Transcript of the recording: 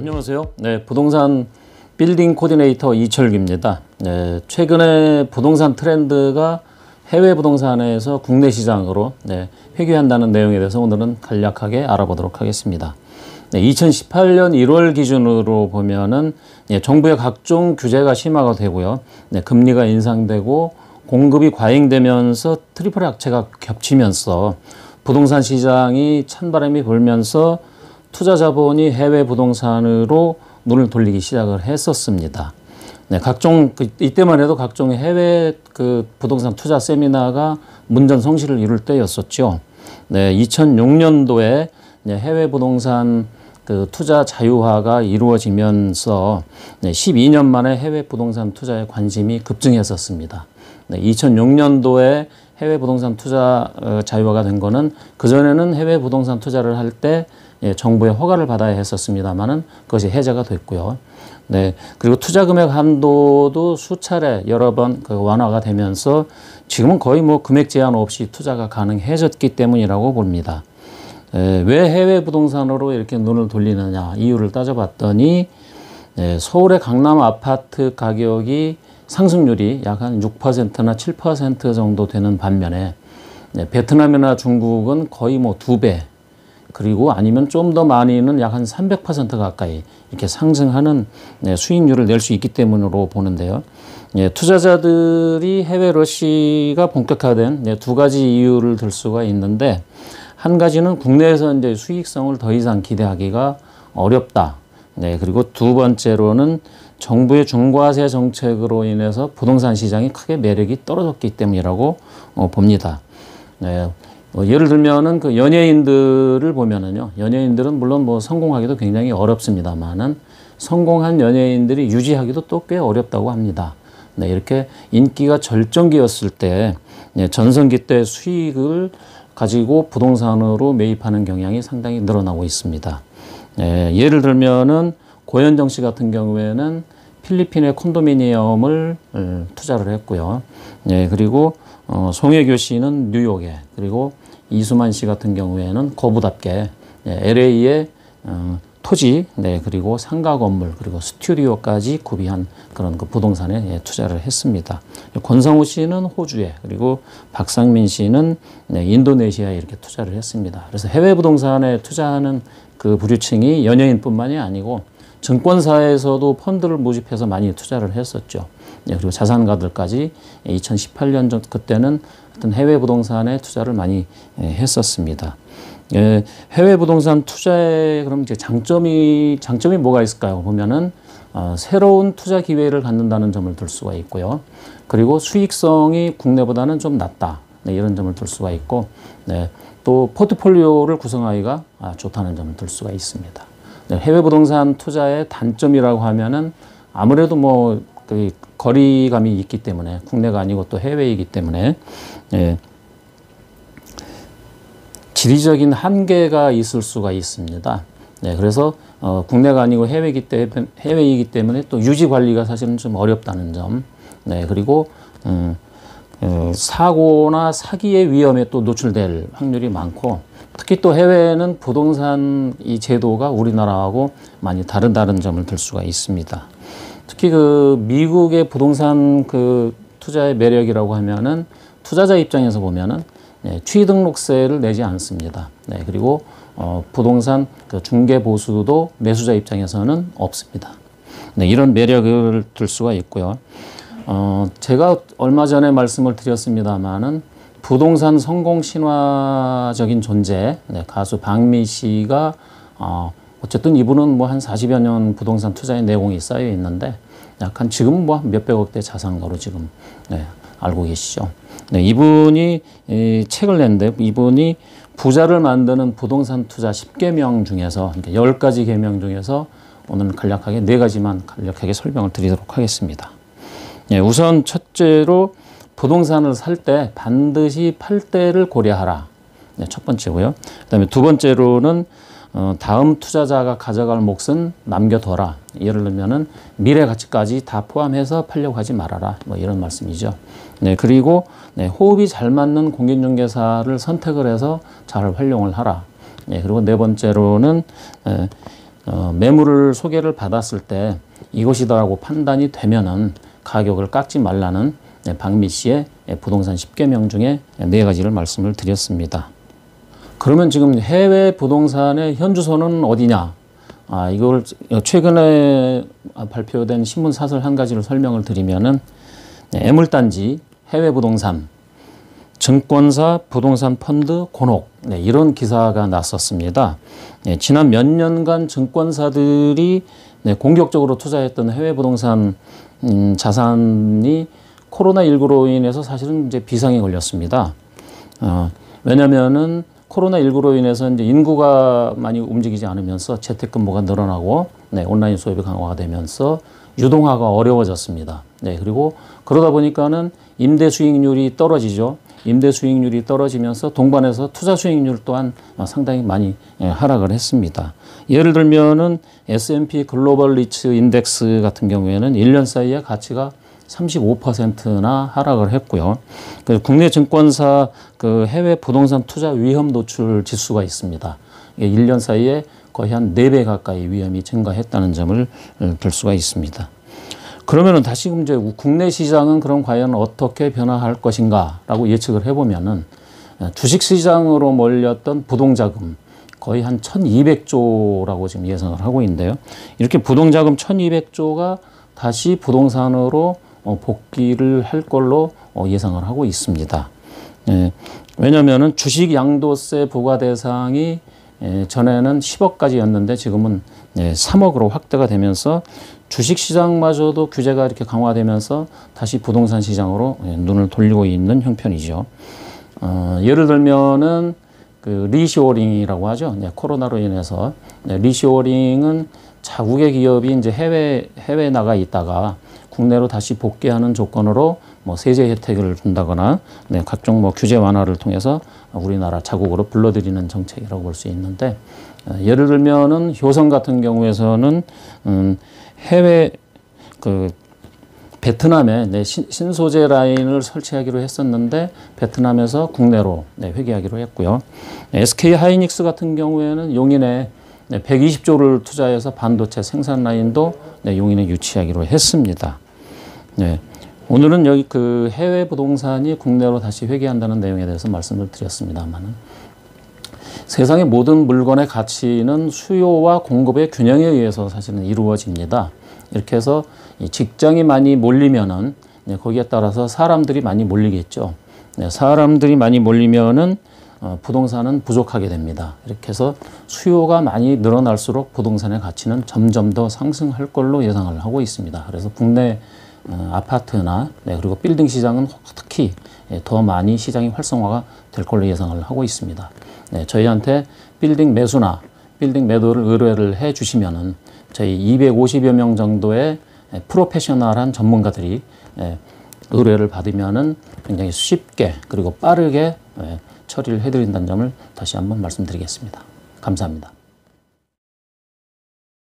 안녕하세요. 네, 부동산 빌딩 코디네이터 이철규입니다. 네, 최근에 부동산 트렌드가 해외 부동산에서 국내 시장으로 회귀한다는 내용에 대해서 오늘은 간략하게 알아보도록 하겠습니다. 2018년 1월 기준으로 보면은 정부의 각종 규제가 심화가 되고요. 금리가 인상되고 공급이 과잉되면서 트리플 악재가 겹치면서 부동산 시장이 찬바람이 불면서 투자 자본이 해외 부동산으로 눈을 돌리기 시작을 했었습니다. 이때만 해도 각종 해외 부동산 투자 세미나가 문전성시를 이룰 때였었죠. 2006년도에 해외 부동산 투자 자유화가 이루어지면서 12년 만에 해외 부동산 투자에 관심이 급증했었습니다. 2006년도에 해외 부동산 투자 자유화가 된 거는 그전에는 해외 부동산 투자를 할 때 정부의 허가를 받아야 했었습니다만은 그것이 해제가 됐고요. 그리고 투자 금액 한도도 수차례 여러 번 완화가 되면서 지금은 거의 금액 제한 없이 투자가 가능해졌기 때문이라고 봅니다. 왜 해외 부동산으로 이렇게 눈을 돌리느냐 이유를 따져봤더니 서울의 강남 아파트 가격이 상승률이 약 한 6%나 7% 정도 되는 반면에 베트남이나 중국은 거의 2배 그리고 아니면 좀 더 많이는 약 한 300% 가까이 이렇게 상승하는 수익률을 낼 수 있기 때문으로 보는데요. 투자자들이 해외 러시가 본격화된 두 가지 이유를 들 수가 있는데 한 가지는 국내에서 이제 수익성을 더 이상 기대하기가 어렵다. 그리고 두 번째로는 정부의 중과세 정책으로 인해서 부동산 시장이 크게 매력이 떨어졌기 때문이라고 봅니다. 예를 들면은 연예인들을 보면은요, 연예인들은 물론 성공하기도 굉장히 어렵습니다만은 성공한 연예인들이 유지하기도 또 꽤 어렵다고 합니다. 이렇게 인기가 절정기였을 때 전성기 때 수익을 가지고 부동산으로 매입하는 경향이 상당히 늘어나고 있습니다. 예를 들면은 고현정 씨 같은 경우에는 필리핀의 콘도미니엄을 투자를 했고요. 그리고 송혜교 씨는 뉴욕에, 그리고 이수만 씨 같은 경우에는 거부답게 LA의 토지, 그리고 상가 건물, 그리고 스튜디오까지 구비한 그런 부동산에 투자를 했습니다. 권성우 씨는 호주에, 그리고 박상민 씨는 인도네시아에 이렇게 투자를 했습니다. 그래서 해외 부동산에 투자하는 부류층이 연예인뿐만이 아니고 증권사에서도 펀드를 모집해서 많이 투자를 했었죠. 그리고 자산가들까지 2018년 전 그때는 어떤 해외 부동산에 투자를 많이 했었습니다. 해외 부동산 투자의 그럼 이제 장점이 뭐가 있을까요? 보면은 새로운 투자 기회를 갖는다는 점을 들 수가 있고요. 그리고 수익성이 국내보다는 좀 낮다. 이런 점을 들 수가 있고, 또 포트폴리오를 구성하기가 좋다는 점을 들 수가 있습니다. 해외 부동산 투자의 단점이라고 하면은 아무래도 거리감이 있기 때문에 국내가 아니고 또 해외이기 때문에 지리적인 한계가 있을 수가 있습니다. 그래서 국내가 아니고 해외이기 때문에 또 유지 관리가 사실은 좀 어렵다는 점. 그리고 사고나 사기의 위험에 또 노출될 확률이 많고, 특히 또 해외에는 부동산 이 제도가 우리나라하고 많이 다르다는 점을 들 수가 있습니다. 특히 미국의 부동산 투자의 매력이라고 하면은 투자자 입장에서 보면은 취등록세를 내지 않습니다. 그리고 부동산 중개 보수도 매수자 입장에서는 없습니다. 이런 매력을 들 수가 있고요. 제가 얼마 전에 말씀을 드렸습니다마는 부동산 성공 신화적인 존재, 가수 박미 씨가 어쨌든 이분은 한 40여 년 부동산 투자의 내공이 쌓여 있는데 약간 지금 몇백억대 자산가로 지금 알고 계시죠. 이분이 책을 냈는데 이분이 부자를 만드는 부동산 투자 10계명 중에서 10가지 계명 중에서 오늘 간략하게 4가지만 간략하게 설명을 드리도록 하겠습니다. 우선 첫째로 부동산을 살 때 반드시 팔 때를 고려하라. 첫 번째고요. 그다음에 두 번째로는 다음 투자자가 가져갈 몫은 남겨둬라. 예를 들면은 미래 가치까지 다 포함해서 팔려고 하지 말아라. 이런 말씀이죠. 그리고 호흡이 잘 맞는 공인중개사를 선택을 해서 잘 활용을 하라. 그리고 네 번째로는 매물을 소개를 받았을 때 이것이다라고 판단이 되면은 가격을 깎지 말라는 박미 씨의 부동산 10개명 중에 4가지를 말씀을 드렸습니다. 그러면 지금 해외 부동산의 현주소는 어디냐? 이걸 최근에 발표된 신문 사설 한 가지를 설명을 드리면은 애물단지, 해외 부동산, 증권사, 부동산 펀드, 권옥 이런 기사가 났었습니다. 지난 몇 년간 증권사들이 공격적으로 투자했던 해외 부동산 자산이 코로나19로 인해서 사실은 이제 비상이 걸렸습니다. 왜냐면은 코로나19로 인해서 이제 인구가 많이 움직이지 않으면서 재택근무가 늘어나고 온라인 수업이 강화가 되면서 유동화가 어려워졌습니다. 그리고 그러다 보니까는 임대 수익률이 떨어지죠. 임대 수익률이 떨어지면서 동반해서 투자 수익률 또한 상당히 많이 하락을 했습니다. 예를 들면은 S&P 글로벌 리츠 인덱스 같은 경우에는 1년 사이에 가치가 35%나 하락을 했고요. 국내 증권사 그 해외 부동산 투자 위험 노출 지수가 있습니다. 1년 사이에 거의 한 4배 가까이 위험이 증가했다는 점을 들 수가 있습니다. 그러면은 다시 이제 국내 시장은 그럼 과연 어떻게 변화할 것인가라고 예측을 해보면은 주식 시장으로 몰렸던 부동자금 거의 한 1,200조라고 지금 예상을 하고 있는데요. 이렇게 부동자금 1,200조가 다시 부동산으로 복귀를 할 걸로 예상을 하고 있습니다. 왜냐면은 주식 양도세 부과 대상이 전에는 10억까지였는데 지금은 3억으로 확대가 되면서 주식시장마저도 규제가 이렇게 강화되면서 다시 부동산 시장으로 눈을 돌리고 있는 형편이죠. 예를 들면은 그 리쇼어링이라고 하죠. 코로나로 인해서 리쇼어링은 자국의 기업이 이제 해외에 나가 있다가 국내로 다시 복귀하는 조건으로 뭐 세제 혜택을 준다거나 각종 뭐 규제 완화를 통해서 우리나라 자국으로 불러들이는 정책이라고 볼 수 있는데 예를 들면은 효성 같은 경우에서는 해외 그 베트남에 신소재 라인을 설치하기로 했었는데 베트남에서 국내로 회귀하기로 했고요. SK 하이닉스 같은 경우에는 용인에 120조를 투자해서 반도체 생산 라인도 용인에 유치하기로 했습니다. 오늘은 여기 그 해외 부동산이 국내로 다시 회귀한다는 내용에 대해서 말씀을 드렸습니다만은 세상의 모든 물건의 가치는 수요와 공급의 균형에 의해서 사실은 이루어집니다. 이렇게 해서 직장이 많이 몰리면은 거기에 따라서 사람들이 많이 몰리겠죠. 사람들이 많이 몰리면은 부동산은 부족하게 됩니다. 이렇게 해서 수요가 많이 늘어날수록 부동산의 가치는 점점 더 상승할 걸로 예상을 하고 있습니다. 그래서 국내 아파트나 그리고 빌딩 시장은 특히 더 많이 시장이 활성화가 될 걸로 예상을 하고 있습니다. 저희한테 빌딩 매수나 빌딩 매도를 의뢰를 해 주시면은 저희 250여 명 정도의 프로페셔널한 전문가들이 의뢰를 받으면은 굉장히 쉽게 그리고 빠르게 처리를 해드린다는 점을 다시 한번 말씀드리겠습니다. 감사합니다.